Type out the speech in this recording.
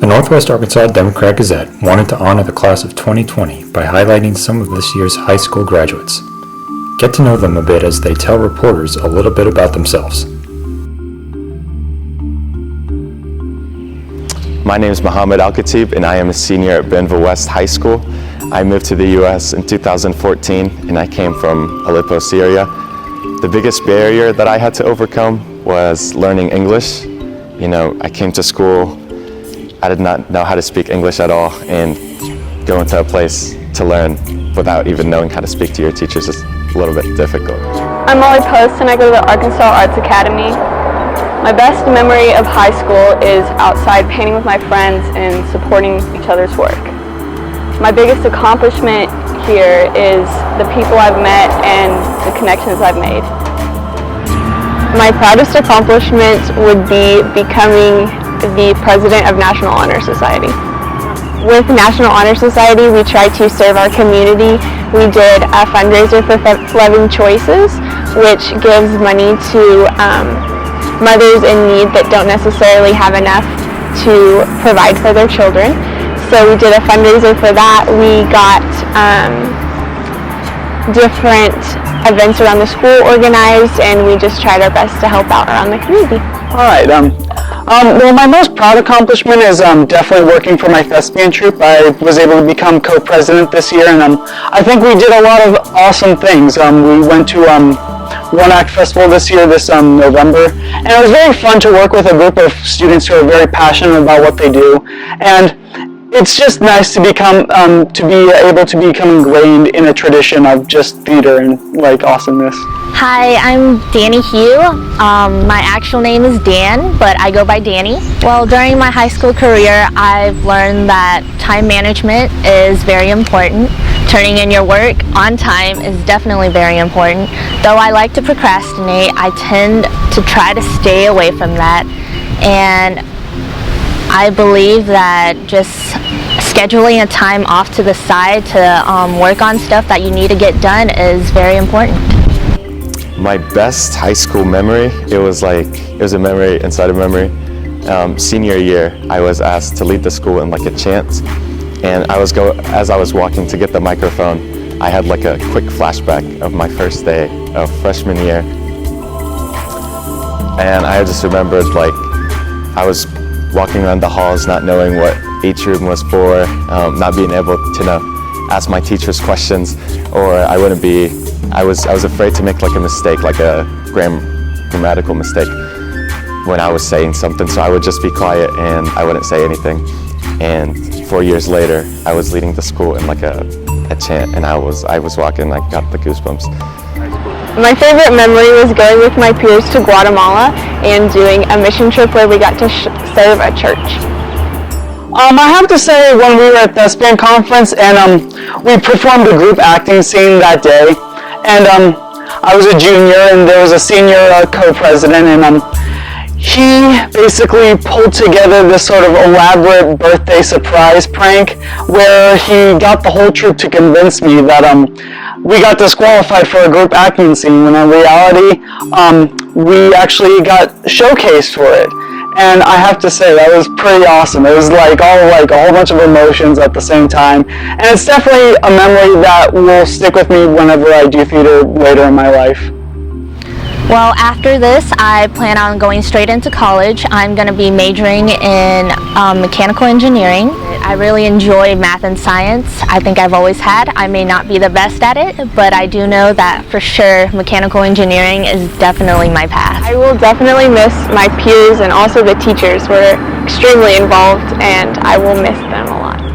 The Northwest Arkansas Democrat-Gazette wanted to honor the class of 2020 by highlighting some of this year's high school graduates. Get to know them a bit as they tell reporters a little bit about themselves. My name is Mohammad Al Khatib and I am a senior at Benville West High School. I moved to the U.S. in 2014 and I came from Aleppo, Syria. The biggest barrier that I had to overcome was learning English. I came to school, I did not know how to speak English at all, and going to a place to learn without even knowing how to speak to your teachers is a little bit difficult. I'm Molly Post and I go to the Arkansas Arts Academy. My best memory of high school is outside painting with my friends and supporting each other's work. My biggest accomplishment here is the people I've met and the connections I've made. My proudest accomplishment would be becoming the president of National Honor Society. With National Honor Society, we try to serve our community. We did a fundraiser for Loving Choices, which gives money to mothers in need that don't necessarily have enough to provide for their children. So we did a fundraiser for that. We got different events around the school organized, and we just tried our best to help out around the community. All right. Well, my most proud accomplishment is definitely working for my thespian troupe. I was able to become co-president this year, and I think we did a lot of awesome things. We went to One Act Festival this year, this November, and it was very fun to work with a group of students who are very passionate about what they do, and it's just nice to become to be able to become ingrained in a tradition of just theater and awesomeness. Hi, I'm Danny Hugh. My actual name is Dan, but I go by Danny. Well, during my high school career, I've learned that time management is very important. Turning in your work on time is definitely very important. Though I like to procrastinate, I tend to try to stay away from that. And I believe that just scheduling a time off to the side to work on stuff that you need to get done is very important. My best high school memory, it was a memory inside a memory. Senior year, I was asked to lead the school in a chant, and as I was walking to get the microphone, I had a quick flashback of my first day of freshman year, and I just remembered I was walking around the halls not knowing what each room was for, not being able to ask my teachers questions, or I was afraid to make a mistake, a grammatical mistake when I was saying something, so I would just be quiet and I wouldn't say anything. And 4 years later, I was leading the school in a chant, and I was walking, I got the goosebumps. My favorite memory was going with my peers to Guatemala and doing a mission trip where we got to serve a church. I have to say, when we were at Thespian Conference and we performed a group acting scene that day, and I was a junior and there was a senior co-president, and he basically pulled together this sort of elaborate birthday surprise prank where he got the whole troupe to convince me that we got disqualified for a group acting scene, when in reality we actually got showcased for it. And I have to say, that was pretty awesome. It was a whole bunch of emotions at the same time, and it's definitely a memory that will stick with me whenever I do theater later in my life. Well, after this, I plan on going straight into college. I'm going to be majoring in mechanical engineering. I really enjoy math and science. I think I've always had. I may not be the best at it, but I do know that for sure mechanical engineering is definitely my path. I will definitely miss my peers and also the teachers who were extremely involved, and I will miss them a lot.